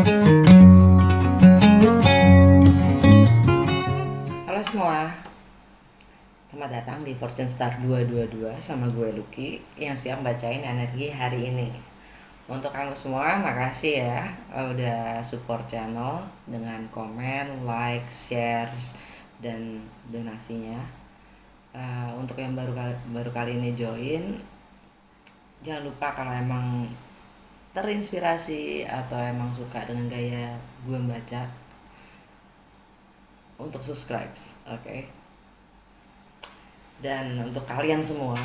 Halo semua, selamat datang di Fortune Star 222 sama gue Lucky yang siap bacain energi hari ini. Untuk kamu semua, makasih ya udah support channel dengan komen, like, share, dan donasinya. Untuk yang baru kali ini join, jangan lupa kalau emang terinspirasi atau emang suka dengan gaya gue membaca, untuk subscribe, oke? Dan untuk kalian semua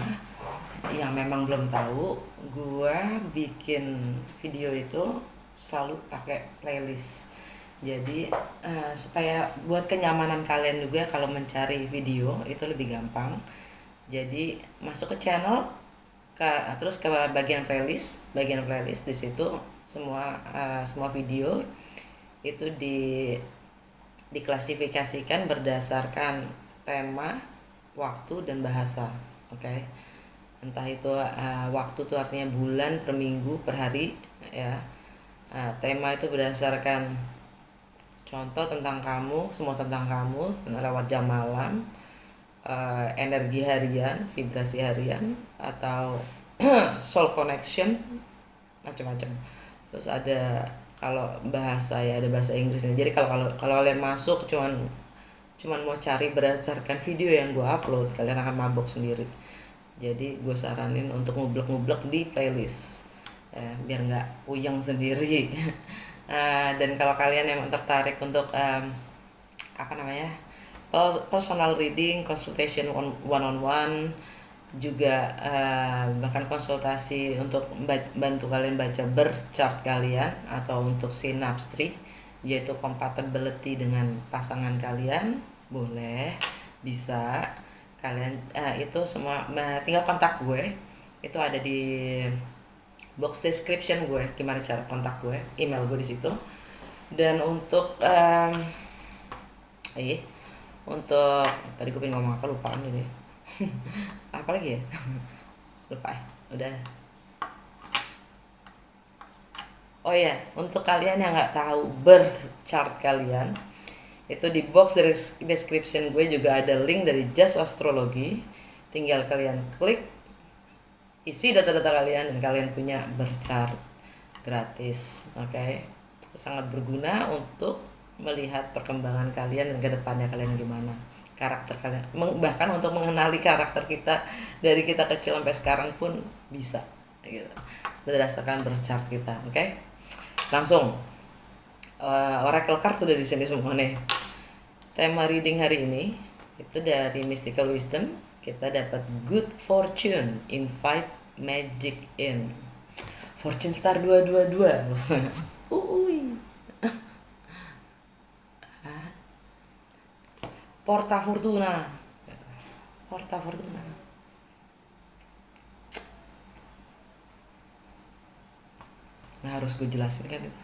yang memang belum tahu, gue bikin video itu selalu pakai playlist. Jadi supaya buat kenyamanan kalian juga kalau mencari video itu lebih gampang. Jadi masuk ke channel, terus ke bagian playlist di situ semua video itu diklasifikasikan berdasarkan tema, waktu, dan bahasa. Oke. Entah itu waktu itu artinya bulan, per minggu, per hari ya. Tema itu berdasarkan contoh tentang kamu, semua tentang kamu lewat jam malam, energi harian, vibrasi harian, atau soul connection, macam-macam. Terus ada, kalau bahasa ya ada bahasa Inggrisnya. Jadi kalau kalian masuk cuman mau cari berdasarkan video yang gue upload, kalian akan mabok sendiri. Jadi gue saranin untuk ngublek di playlist biar nggak puyeng sendiri. Dan kalau kalian yang tertarik untuk personal reading, consultation one on one, juga bahkan konsultasi untuk bantu kalian baca birth chart kalian, atau untuk synapse, yaitu compatibility dengan pasangan kalian, boleh, bisa kalian itu semua tinggal kontak gue. Itu ada di box description gue, gimana cara kontak gue, email gue di situ. Dan untuk untuk tadi gue pengen ngomong apa, lupa nih deh. Apa lagi ya? Lupa ya. Udah. Oh ya, untuk kalian yang nggak tahu birth chart kalian, itu di box description gue juga ada link dari Just Astrology. Tinggal kalian klik, isi data-data kalian, dan kalian punya birth chart gratis. Oke. Sangat berguna untuk melihat perkembangan kalian dan kedepannya kalian gimana, karakter kalian, bahkan untuk mengenali karakter kita dari kita kecil sampai sekarang pun bisa gitu, berdasarkan birth chart kita. Oke. Langsung oracle card udah di sini semua nih. Tema reading hari ini itu dari Mystical Wisdom. Kita dapat good fortune, invite magic in. Fortune Star 222. Porta Fortuna. Nah, harus gue jelasin kan itu.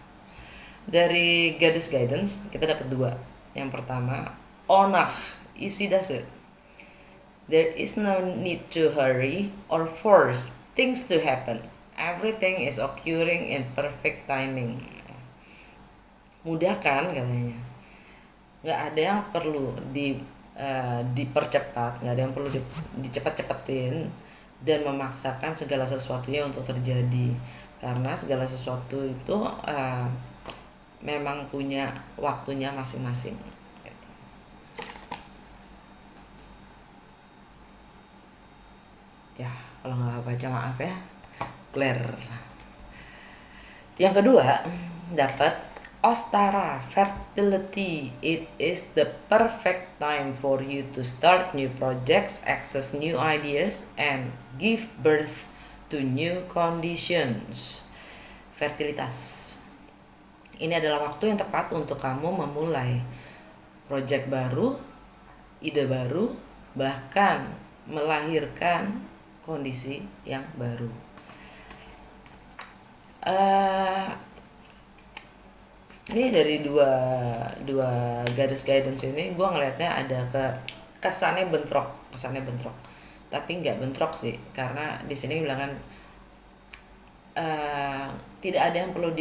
Dari Goddess Guidance kita dapat dua. Yang pertama, Onach, easy does it. There is no need to hurry or force things to happen. Everything is occurring in perfect timing. Mudah kan katanya. Nggak ada yang perlu dipercepat, nggak ada yang perlu dicepat-cepatin dan memaksakan segala sesuatunya untuk terjadi, karena segala sesuatu itu memang punya waktunya masing-masing. Ya, kalau nggak baca maaf ya, Claire. Yang kedua dapat Ostara, fertility. It is the perfect time for you to start new projects, access new ideas, and give birth to new conditions. Fertilitas. Ini adalah waktu yang tepat untuk kamu memulai project baru, ide baru, bahkan melahirkan kondisi yang baru. Ini dari dua garis guidance ini gue ngelihatnya ada kesannya bentrok, tapi nggak bentrok sih, karena di sini bilang kan tidak ada yang perlu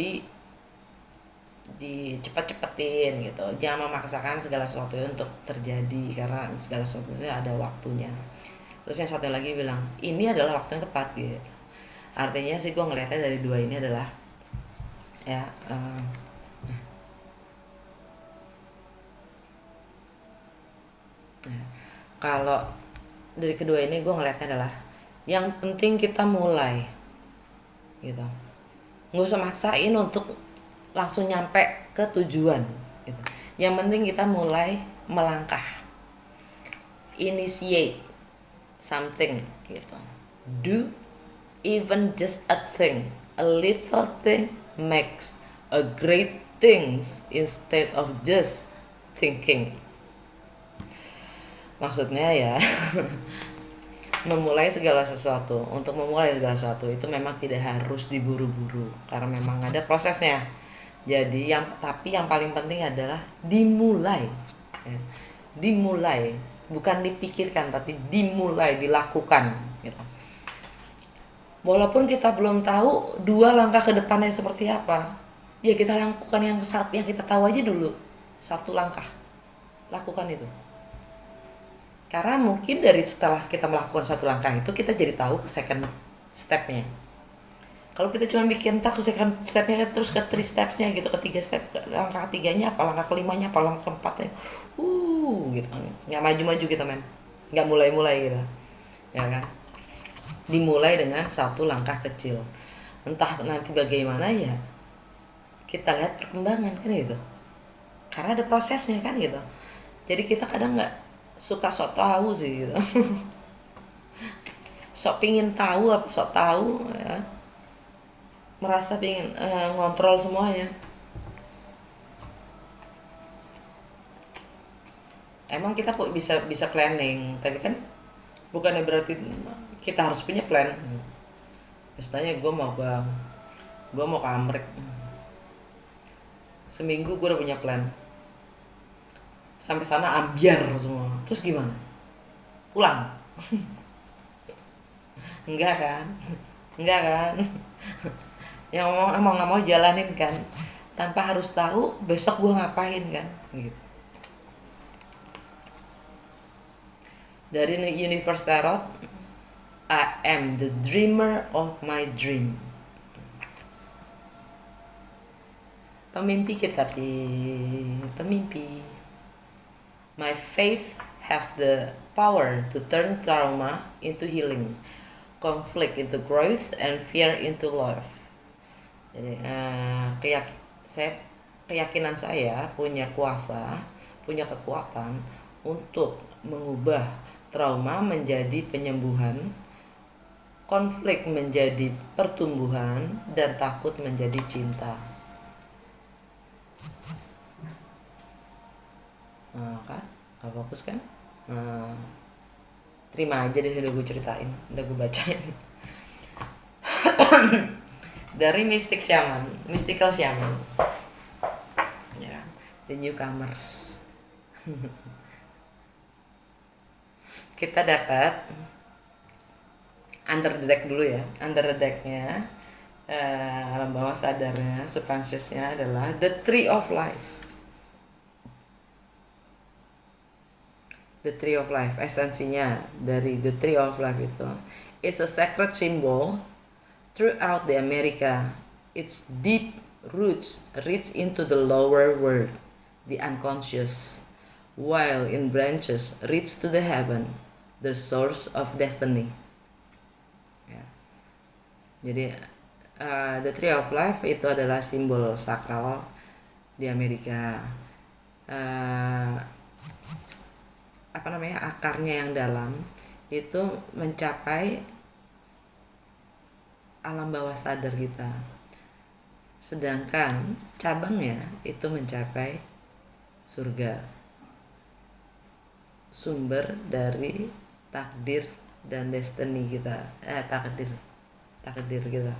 dicepet-cepetin gitu. Jangan memaksakan segala sesuatu untuk terjadi, karena segala sesuatu itu ada waktunya. Terus yang satu lagi bilang ini adalah waktu yang tepat gitu. Artinya sih gue ngelihatnya dari dua ini adalah ya kalau dari kedua ini gue ngelihatnya adalah yang penting kita mulai gitu, nggak usah maksain untuk langsung nyampe ke tujuan gitu. Yang penting kita mulai melangkah, initiate something gitu, do even just a thing, a little thing makes a great things instead of just thinking. Maksudnya ya memulai segala sesuatu, untuk memulai segala sesuatu itu memang tidak harus diburu-buru karena memang ada prosesnya. Jadi tapi yang paling penting adalah dimulai ya. Dimulai, bukan dipikirkan tapi dimulai, dilakukan gitu. Walaupun kita belum tahu 2 langkah ke depannya seperti apa, ya kita lakukan yang kita tahu aja dulu. 1 langkah lakukan itu. Karena mungkin dari setelah kita melakukan 1 langkah itu kita jadi tahu ke second stepnya. Kalau kita cuma bikin tak ke second stepnya terus ke 3 stepsnya gitu, ke 3 step, langkah ketiganya apa, langkah kelimanya apa, langkah keempatnya gitu, nggak maju-maju gitu men, nggak mulai-mulai gitu ya kan. Dimulai dengan 1 langkah kecil, entah nanti bagaimana ya kita lihat perkembangan kan gitu, karena ada prosesnya kan gitu. Jadi kita kadang nggak suka sok tahu sih gitu sok pingin tahu apa sok tahu ya, merasa pingin ngontrol semuanya. Emang kita bisa planning, tapi kan bukannya berarti kita harus punya plan. Misalnya gue mau ke Amrik, seminggu gue udah punya plan, sampai sana ambiar semua, terus gimana? Pulang? Enggak kan? Yang emang nggak mau jalanin kan, tanpa harus tahu besok gue ngapain kan gitu. Dari Universe Tarot, I am the dreamer of my dream. Pemimpi kita, pemimpi. My faith has the power to turn trauma into healing, conflict into growth, and fear into love. Jadi keyakinan saya punya kuasa, punya kekuatan untuk mengubah trauma menjadi penyembuhan, konflik menjadi pertumbuhan, dan takut menjadi cinta. Kan gak fokus kan. Terima aja deh, udah gue ceritain, udah gue bacain. Dari mystical shaman ya, the newcomers. Kita dapat under the deck dulu ya. Under the decknya alam bawah sadarnya, subconsciousnya adalah the tree of life. The tree of life, esensinya dari the tree of life itu is a sacred symbol throughout the America. Its deep roots reach into the lower world, the unconscious, while in branches reach to the heaven, the source of destiny. Ya. Jadi the tree of life itu adalah simbol sakral di Amerika. Akarnya yang dalam itu mencapai alam bawah sadar kita, sedangkan cabangnya itu mencapai surga, sumber dari takdir dan destiny kita, takdir kita.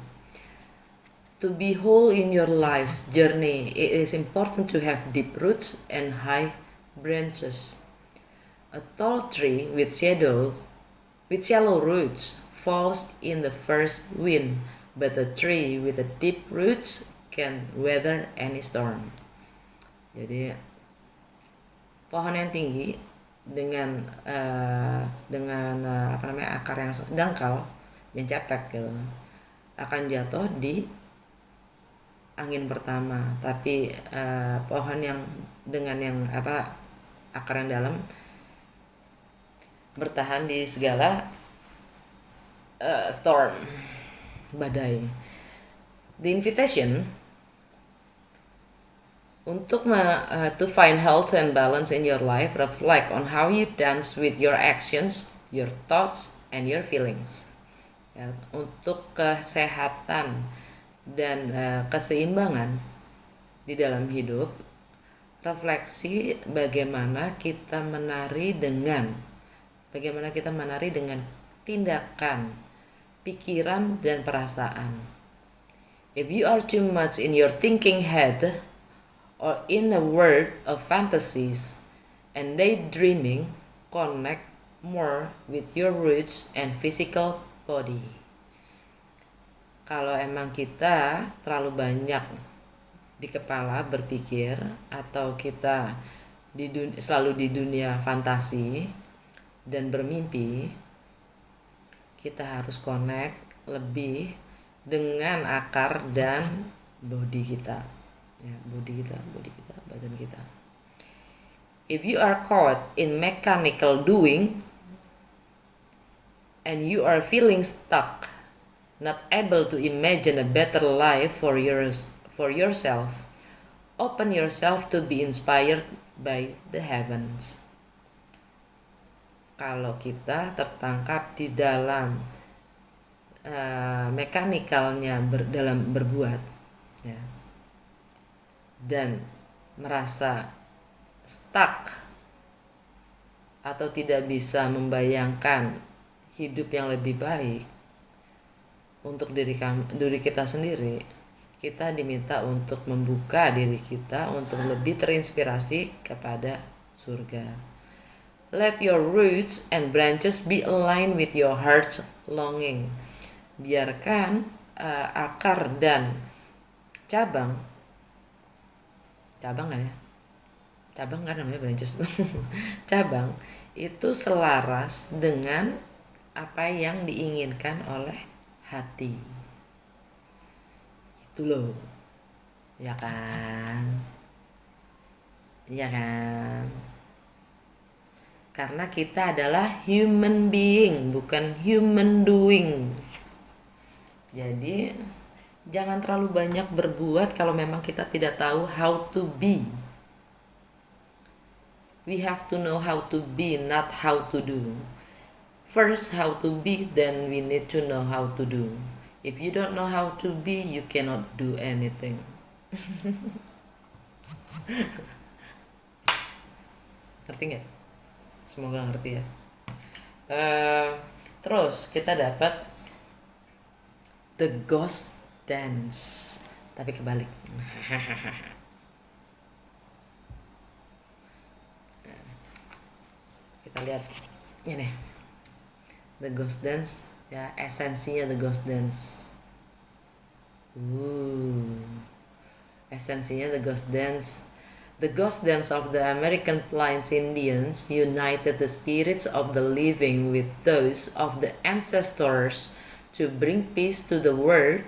To be whole in your life's journey, it is important to have deep roots and high branches. A tall tree with shallow roots falls in the first wind, but a tree with a deep roots can weather any storm. Jadi pohon yang tinggi dengan akar yang dangkal, yang cetek gitu, akan jatuh di angin pertama. Tapi pohon yang dengan akar yang dalam bertahan di segala storm, badai. The invitation untuk to find health and balance in your life, reflect on how you dance with your actions, your thoughts, and your feelings. Ya, untuk kesehatan dan keseimbangan di dalam hidup, refleksi bagaimana kita menari dengan tindakan, pikiran, dan perasaan. If you are too much in your thinking head or in a world of fantasies and daydreaming, connect more with your roots and physical body. Kalau emang kita terlalu banyak di kepala berpikir, atau kita selalu di dunia fantasi dan bermimpi, kita harus connect lebih dengan akar dan body kita. Ya, body kita, badan kita. If you are caught in mechanical doing and you are feeling stuck, not able to imagine a better life for yourself, open yourself to be inspired by the heavens. Kalau kita tertangkap di dalam mekanikalnya dalam berbuat, ya, dan merasa stuck atau tidak bisa membayangkan hidup yang lebih baik untuk diri kita sendiri, kita diminta untuk membuka diri kita untuk lebih terinspirasi kepada surga. Let your roots and branches be aligned with your heart's longing. Biarkan akar dan cabang kan ya? Cabang kan namanya branches. Cabang itu selaras dengan apa yang diinginkan oleh hati. Itu loh. Ya kan? Iya kan? Karena kita adalah human being, bukan human doing. Jadi jangan terlalu banyak berbuat kalau memang kita tidak tahu how to be. We have to know how to be, not how to do. First how to be, then we need to know how to do. If you don't know how to be, you cannot do anything. Ngerti nggak? Semoga ngerti ya. Terus kita dapat the ghost dance, tapi kebalik. Kita lihat ini, the ghost dance, ya, esensinya the ghost dance. Esensinya the ghost dance. The ghost dance of the American Plains Indians united the spirits of the living with those of the ancestors to bring peace to the world.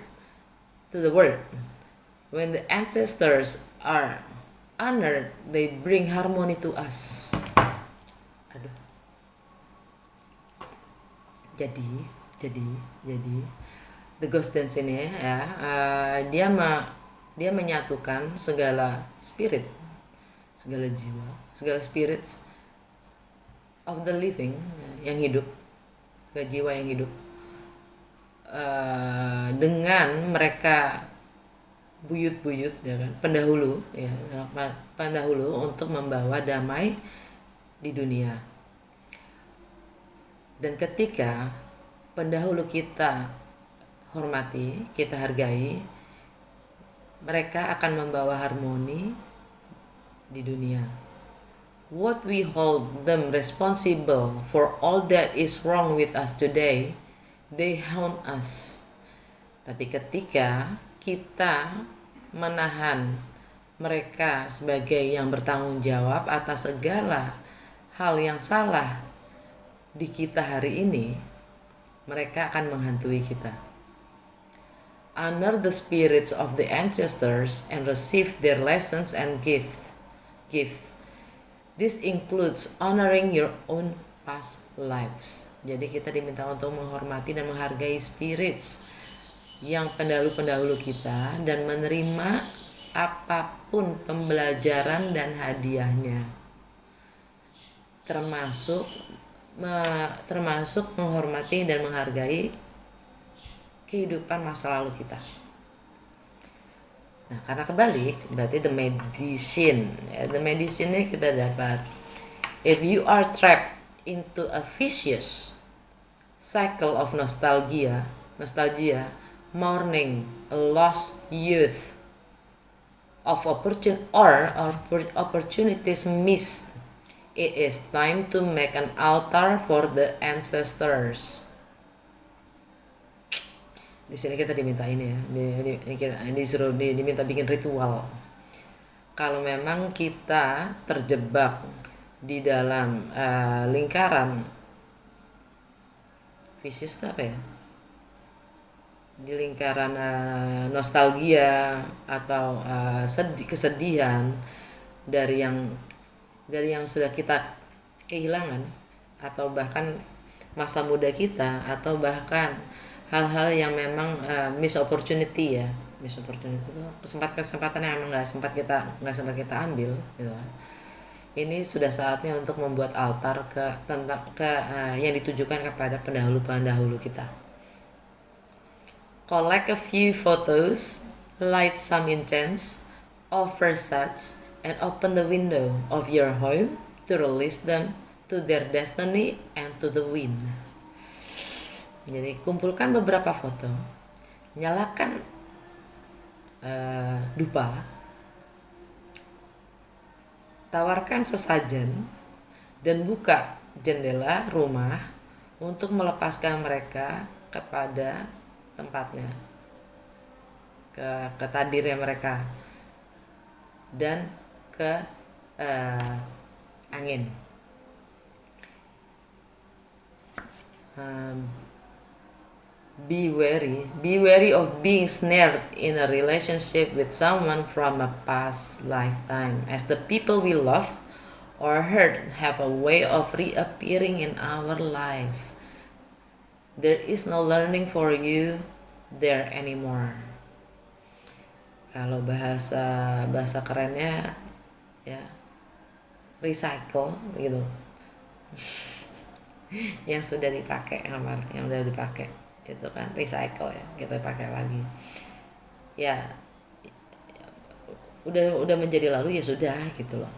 When the ancestors are honored, they bring harmony to us. Aduh. Jadi the ghost dance ini ya, dia menyatukan segala spirit, segala jiwa, segala spirits of the living, yang hidup, segala jiwa yang hidup, dengan mereka buyut-buyut, ya kan, pendahulu untuk membawa damai di dunia. Dan ketika pendahulu kita hormati, kita hargai, mereka akan membawa harmoni di dunia. What we hold them responsible for all that is wrong with us today, they haunt us. Tapi ketika kita menahan mereka sebagai yang bertanggung jawab atas segala hal yang salah di kita hari ini, mereka akan menghantui kita. Honor the spirits of the ancestors and receive their lessons and gifts. This includes honoring your own past lives. Jadi kita diminta untuk menghormati dan menghargai spirits yang pendahulu-pendahulu kita dan menerima apapun pembelajaran dan hadiahnya. Termasuk menghormati dan menghargai kehidupan masa lalu kita. Nah, karena kebalik, berarti the medicine. The medicine ini kita dapat, if you are trapped into a vicious cycle of nostalgia, mourning a lost youth, of opportunities missed, it is time to make an altar for the ancestors. Di sini kita diminta ini ya, diminta bikin ritual. Kalau memang kita terjebak di dalam lingkaran vicious apa ya? Di lingkaran nostalgia atau kesedihan dari yang sudah kita kehilangan, atau bahkan masa muda kita, atau bahkan hal-hal yang memang miss opportunity itu kesempatan yang emang nggak sempat kita ambil gitu. Ini sudah saatnya untuk membuat altar yang ditujukan kepada pendahulu kita. Collect a few photos, light some incense, offer such, and open the window of your home to release them to their destiny and to the wind. Jadi kumpulkan beberapa foto, nyalakan dupa, tawarkan sesajen, dan buka jendela rumah untuk melepaskan mereka kepada tempatnya, ke tadirnya mereka, dan ke angin. Be wary of being snared in a relationship with someone from a past lifetime, as the people we loved or hurt have a way of reappearing in our lives. There is no learning for you there anymore. Kalau bahasa kerennya ya recycle gitu. Yang sudah dipakai, yang udah dipakai itu kan recycle ya, kita pakai lagi ya, udah menjadi lalu ya sudah gitu loh,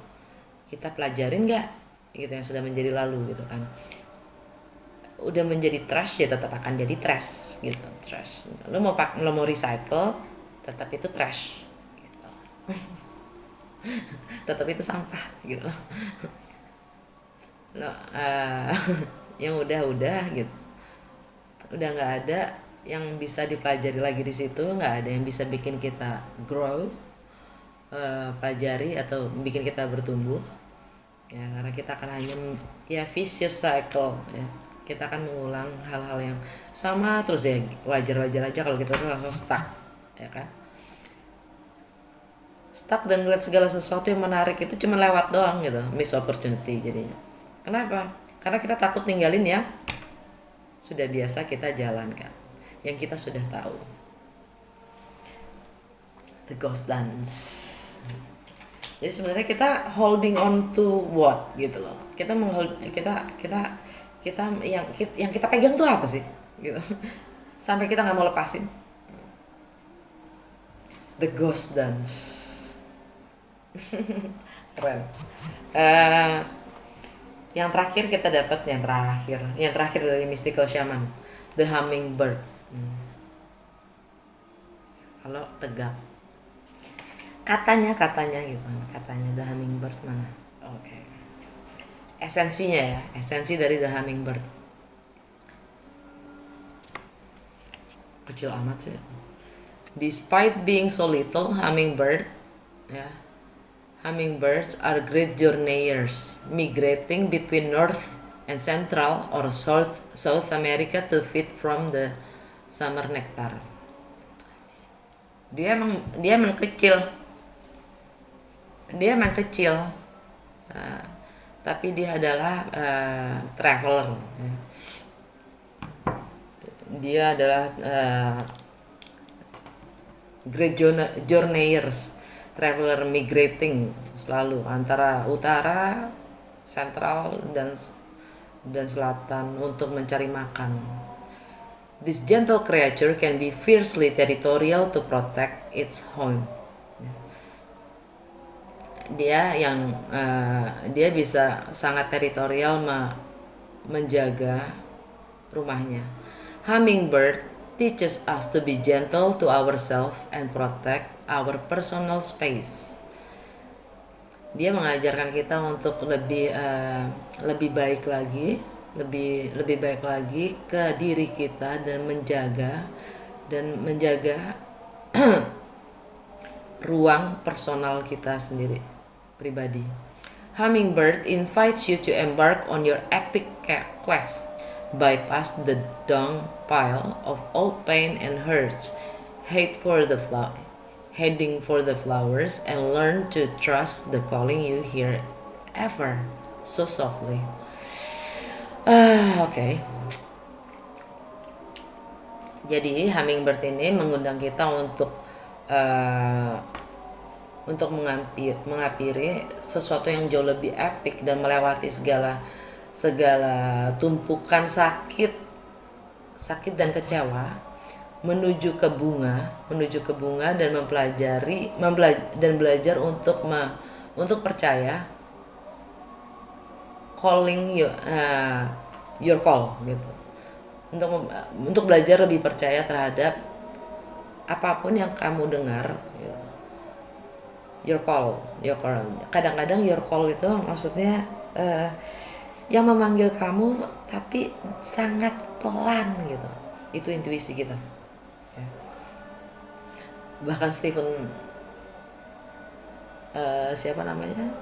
kita pelajarin nggak gitu yang sudah menjadi lalu gitu kan. Udah menjadi trash ya tetap akan jadi trash gitu, trash. Lo mau recycle tetap itu trash gitu. Tetap itu sampah gitu loh. Yang udah gitu, udah nggak ada yang bisa dipelajari lagi di situ, nggak ada yang bisa bikin kita grow, pelajari atau bikin kita bertumbuh ya, karena kita akan hanya ya vicious cycle ya, kita akan mengulang hal-hal yang sama terus ya. Wajar aja kalau kita tuh langsung stuck ya kan, stuck dan ngeliat segala sesuatu yang menarik itu cuma lewat doang gitu, miss opportunity jadinya. Kenapa? Karena kita takut ninggalin yang sudah biasa kita jalankan, yang kita sudah tahu. The ghost dance. Jadi sebenarnya kita holding on to what gitu loh. Kita yang kita pegang tuh apa sih? Gitu. Sampai kita nggak mau lepasin. The ghost dance. Keren. Yang terakhir kita dapat yang terakhir dari mystical shaman, the hummingbird. Kalau tegak katanya gitu, katanya the hummingbird mana? Oke. Esensinya ya, esensi dari the hummingbird. Kecil amat sih. Despite being so little, hummingbird ya, Hummingbirds are great journeyers, migrating between North and Central or South America to feed from the summer nectar. Dia emang kecil, uh, tapi dia adalah traveler. Dia adalah great journeyers, traveler migrating selalu antara utara, sentral dan selatan untuk mencari makan. This gentle creature can be fiercely territorial to protect its home. Dia bisa sangat teritorial menjaga rumahnya. Hummingbird teaches us to be gentle to ourselves and protect our personal space. Dia mengajarkan kita untuk lebih baik lagi, lebih baik lagi ke diri kita dan menjaga ruang personal kita sendiri, pribadi. Hummingbird invites you to embark on your epic quest. Bypass the dung pile of old pain and hurts, heading for the flowers, and learn to trust the calling you hear ever so softly. Okay. Jadi hummingbird ini mengundang kita untuk mengakhiri sesuatu yang jauh lebih epic dan melewati segala tumpukan sakit dan kecewa menuju ke bunga dan belajar untuk percaya calling your call gitu. Untuk belajar lebih percaya terhadap apapun yang kamu dengar gitu. Your call. Kadang-kadang your call itu maksudnya yang memanggil kamu tapi sangat pelan gitu. Itu intuisi kita ya. Bahkan siapa namanya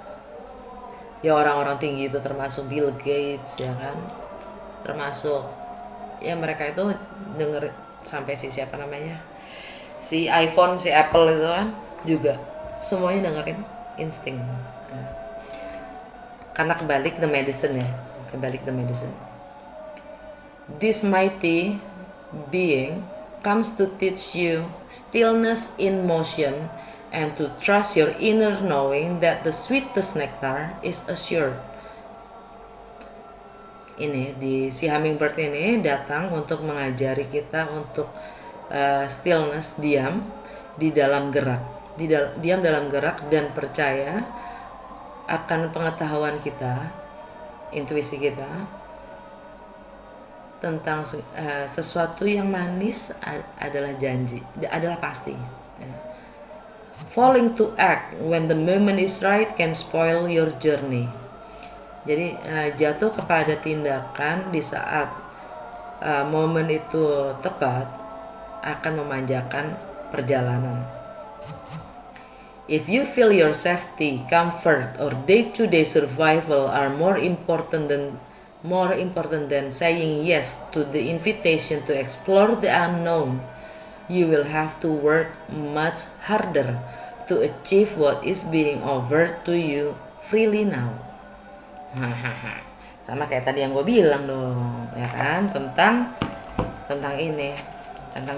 ya, orang-orang tinggi itu termasuk Bill Gates ya kan, termasuk ya mereka itu denger sampai si iPhone, si Apple itu kan juga semuanya dengerin insting. Karena kebalik the medicine. This mighty being comes to teach you stillness in motion and to trust your inner knowing that the sweetest nectar is assured. Si hummingbird ini datang untuk mengajari kita untuk stillness, diam dalam gerak dan percaya akan pengetahuan kita, intuisi kita tentang sesuatu yang manis adalah pasti. Falling to act when the moment is right can spoil your journey. Jadi jatuh kepada tindakan di saat momen itu tepat akan memanjakan perjalanan. If you feel your safety, comfort, or day-to-day survival are more important than saying yes to the invitation to explore the unknown, you will have to work much harder to achieve what is being offered to you freely now. Sama kayak tadi yang gue bilang dong, ya kan, tentang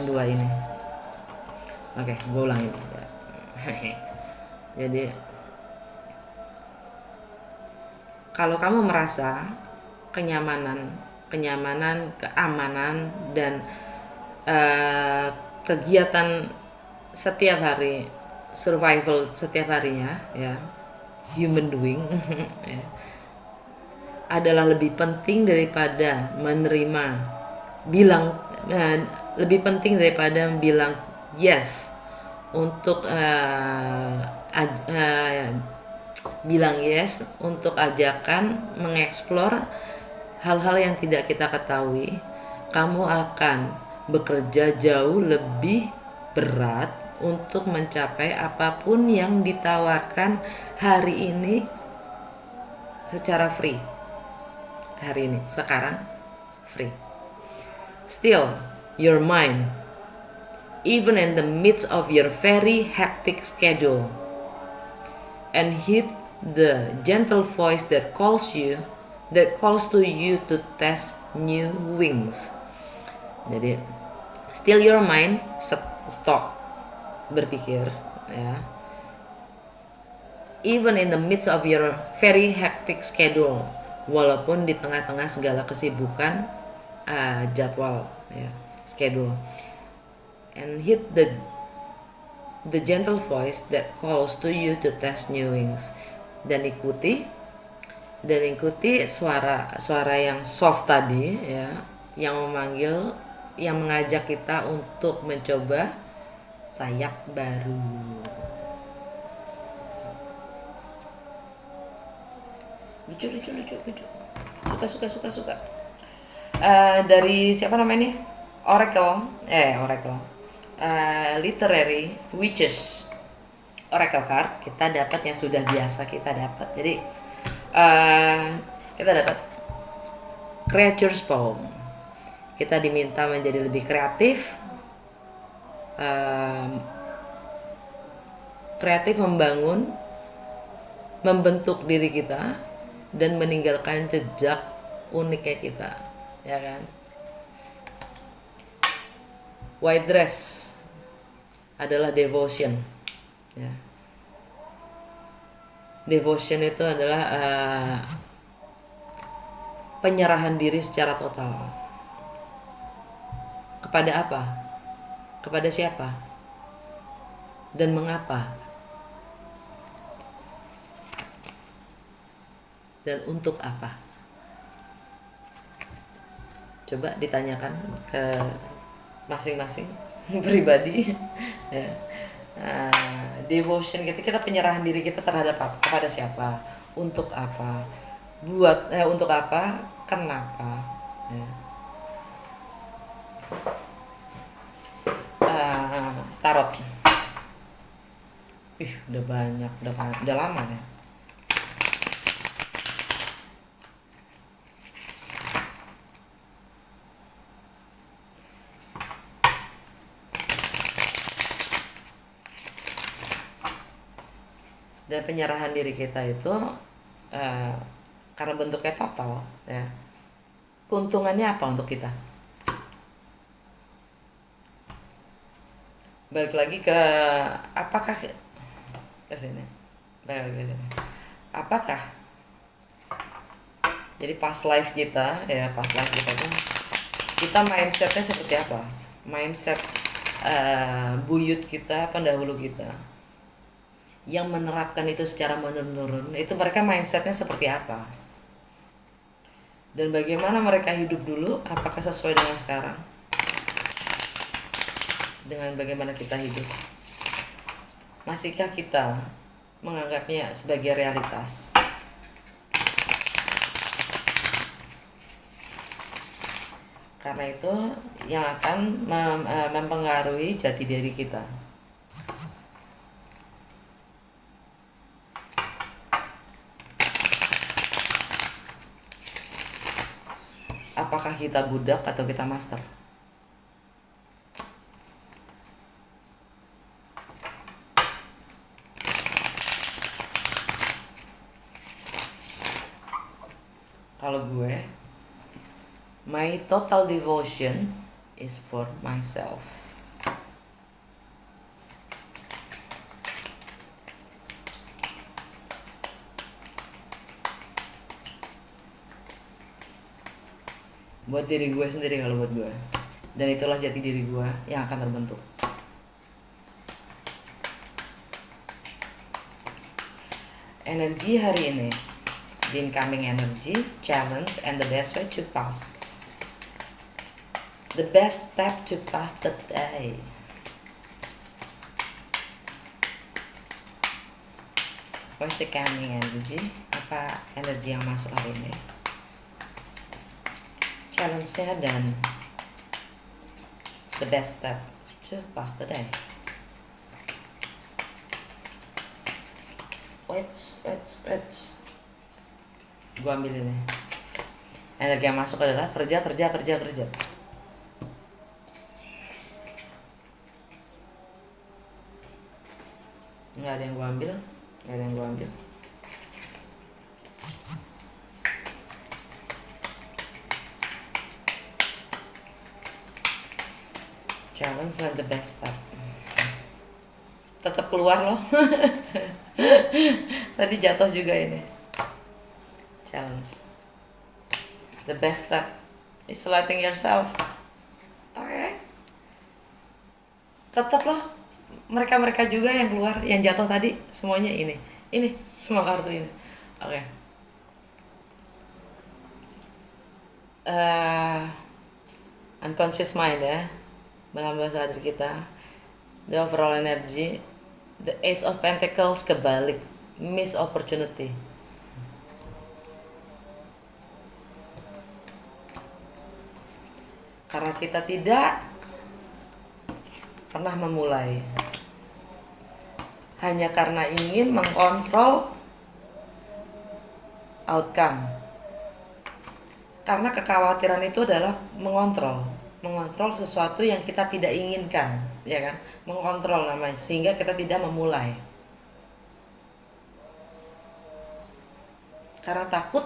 dua ini. Oke, gue ulangin. Jadi kalau kamu merasa kenyamanan, keamanan dan kegiatan setiap hari, survival setiap harinya ya, human doing ya, adalah lebih penting daripada bilang yes untuk bilang yes untuk ajakan mengeksplor hal-hal yang tidak kita ketahui. Kamu akan bekerja jauh lebih berat untuk mencapai apapun yang ditawarkan hari ini secara free. Hari ini, sekarang free. Still, your mind, even in the midst of your very hectic schedule, and heed the gentle voice that calls to you to test new wings. Jadi, still your mind, stop berpikir, ya. Even in the midst of your very hectic schedule, walaupun di tengah-tengah segala kesibukan jadwal, ya, schedule, and hit the gentle voice that calls to you to test new wings, dan ikuti suara yang soft tadi, ya, yang memanggil, yang mengajak kita untuk mencoba sayap baru. Lucu. Suka. Dari siapa namanya? Oracle. Literary Witches Oracle card. Kita dapat yang sudah biasa kita dapat. Jadi kita dapat Creature's Poem. Kita diminta menjadi lebih kreatif, membentuk diri kita dan meninggalkan jejak uniknya kita, ya kan? White dress adalah devotion, ya. Devotion itu adalah penyerahan diri secara total. Kepada apa? Kepada siapa? Dan mengapa? Dan untuk apa? Coba ditanyakan ke masing-masing pribadi. Devotion kita penyerahan diri kita terhadap apa? Kepada siapa? Untuk apa? Untuk apa? Kenapa? Ya. Tarot. Udah banyak, udah lama ya. Dan penyerahan diri kita itu karena bentuknya total, ya. Keuntungannya apa untuk kita? Balik lagi ke apakah ke sini. Apakah jadi past life kita tuh kita mindsetnya seperti apa? Mindset buyut kita, pendahulu kita yang menerapkan itu secara menurun, itu mereka mindsetnya seperti apa? Dan bagaimana mereka hidup dulu? Apakah sesuai dengan sekarang? Dengan bagaimana kita hidup? Masihkah kita menganggapnya sebagai realitas? Karena itu yang akan mempengaruhi jati diri kita. Apakah kita budak atau kita master? Kalau gue, my total devotion is for myself. Buat diri gue sendiri, kalau buat gue. Dan itulah jati diri gue yang akan terbentuk. Energi hari ini, the incoming energy, challenge, and the best way to pass. The best step to pass the day. What's the coming energy? Apa energi yang masuk hari ini? Challenge-nya dan the best step to pass the day. wait. Gua ambil ini. Energi yang masuk adalah kerja. Nggak ada yang gua ambil. Challenge not the best start. Tetap keluar loh. Tadi jatuh juga ini. Challenge. The best step is letting yourself. Oke. Tetap loh. Mereka juga yang keluar, yang jatuh tadi semuanya ini. Ini semua kartu ini. Oke. Unconscious mind ya. Dalam bahasa sadar kita. The overall energy, the Ace of Pentacles kebalik, miss opportunity. Karena kita tidak pernah memulai, hanya karena ingin mengkontrol outcome. Karena kekhawatiran itu adalah mengontrol sesuatu yang kita tidak inginkan, ya kan? Mengontrol namanya, sehingga kita tidak memulai. Karena takut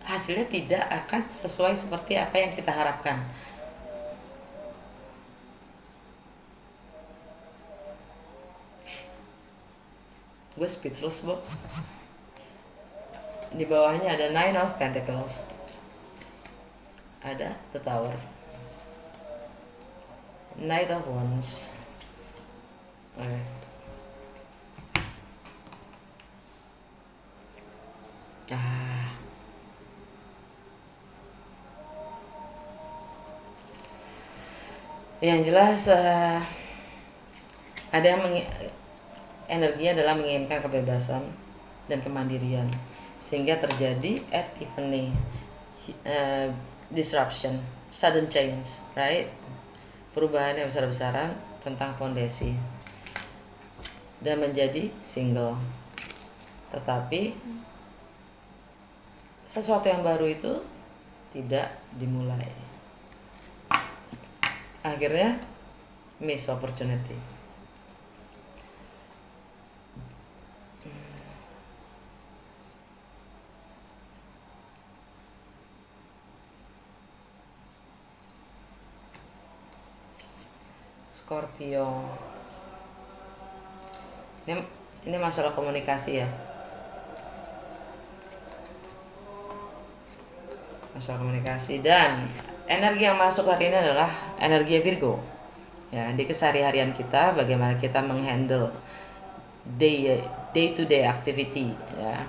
hasilnya tidak akan sesuai seperti apa yang kita harapkan. Gue speechless, Bob. Di bawahnya ada Nine of Pentacles. Ada The Tower. Knight of Wands. Oke. Yang jelas ada yang energinya adalah menginginkan kebebasan dan kemandirian, sehingga terjadi epiphany, disruption, sudden change, right? Perubahan yang besar-besaran tentang fondasi dan menjadi single. Tetapi sesuatu yang baru itu tidak dimulai. Akhirnya miss opportunity. Scorpio. Ini masalah komunikasi ya. Masalah komunikasi, dan energi yang masuk hari ini adalah energi Virgo. Ya, di keseharian kita bagaimana kita menghandle day to day activity ya.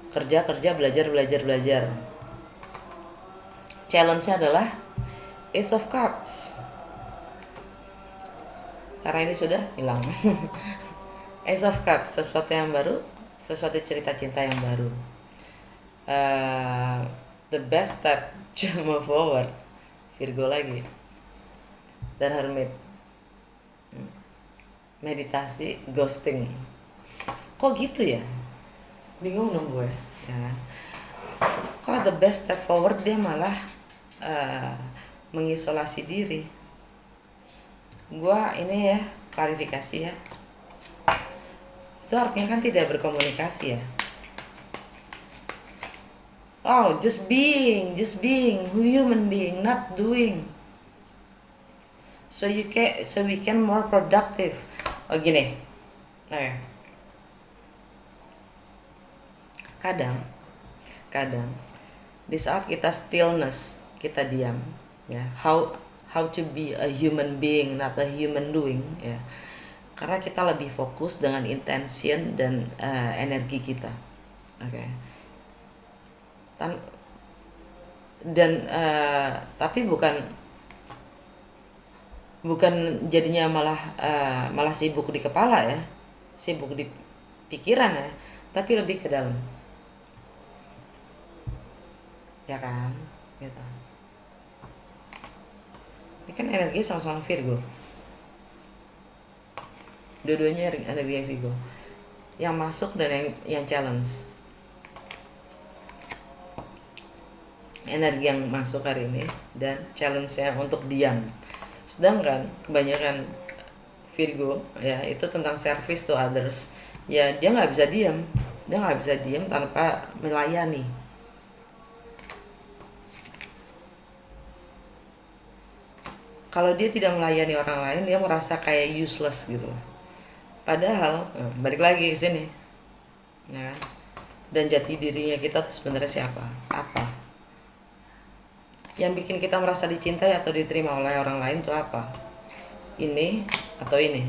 Kerja, belajar. Challenge-nya adalah Ace of Cups. Karena ini sudah hilang. Ace of Cups, sesuatu yang baru, sesuatu cerita cinta yang baru. The best step to move forward, Virgo lagi. Dan Hermit. Meditasi, ghosting. Kok gitu ya? Bingung dong gue, ya kan? Kok the best step forward dia malah mengisolasi diri. Gua ini ya klarifikasi ya, itu artinya kan tidak berkomunikasi ya. Oh, just being human being, not doing, so we can more productive. Oh gini, okay. kadang di saat kita stillness, kita diam ya, how to be a human being, not a human doing ya. Karena kita lebih fokus dengan intention dan energi kita. Oke. Tapi bukan jadinya malah sibuk di kepala ya. Sibuk di pikiran ya, tapi lebih ke dalam. Ya kan? Gitu. Ini kan energi sama-sama Virgo. Dua-duanya energi Virgo. yang masuk dan yang challenge. Energi yang masuk hari ini dan challenge-nya untuk diam. Sedangkan kebanyakan Virgo ya itu tentang service to others. Ya dia nggak bisa diam, tanpa melayani. Kalau dia tidak melayani orang lain, dia merasa kayak useless gitu. Padahal balik lagi ke sini, ya kan? Dan jati dirinya kita tuh sebenarnya siapa? Apa? Yang bikin kita merasa dicintai atau diterima oleh orang lain tuh apa? Ini atau ini?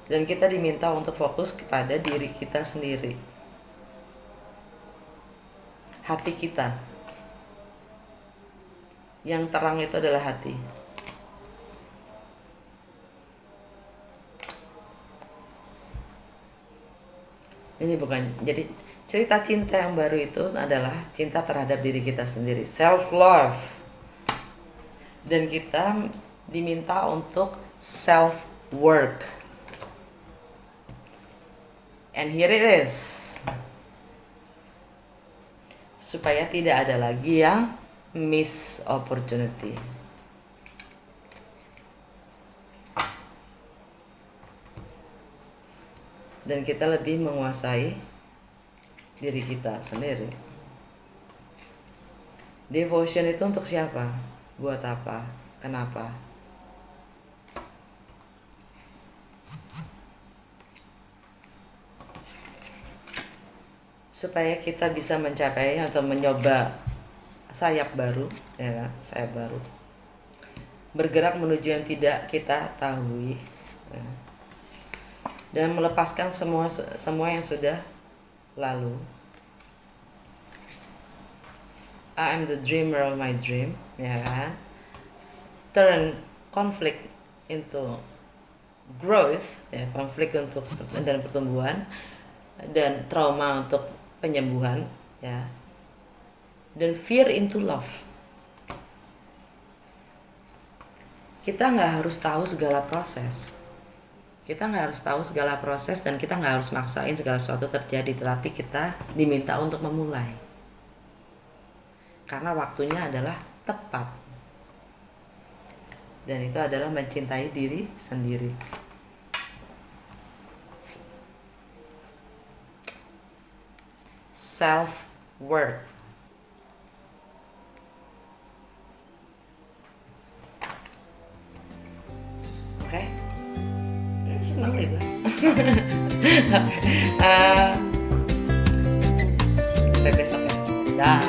Dan kita diminta untuk fokus kepada diri kita sendiri, hati kita. Yang terang itu adalah hati. Ini bukan, jadi cerita cinta yang baru itu adalah cinta terhadap diri kita sendiri, self love. Dan kita diminta untuk self work. And here it is. Supaya tidak ada lagi yang miss opportunity. Dan kita lebih menguasai diri kita sendiri. Devotion itu untuk siapa? Buat apa? Kenapa? Supaya kita bisa mencapai atau mencoba sayap baru, ya kan? Sayap baru. Bergerak menuju yang tidak kita tahu, ya. Dan melepaskan semua yang sudah lalu. I am the dreamer of my dream, ya kan? Turn conflict into growth, ya, konflik untuk dan pertumbuhan, dan trauma untuk penyembuhan, ya. Dan fear into love. Kita nggak harus tahu segala proses. Dan kita nggak harus maksain segala sesuatu terjadi, tetapi kita diminta untuk memulai. Karena waktunya adalah tepat. Dan itu adalah mencintai diri sendiri. Self work. Oke? Senang nih gue. Sampai besok ya. Dah.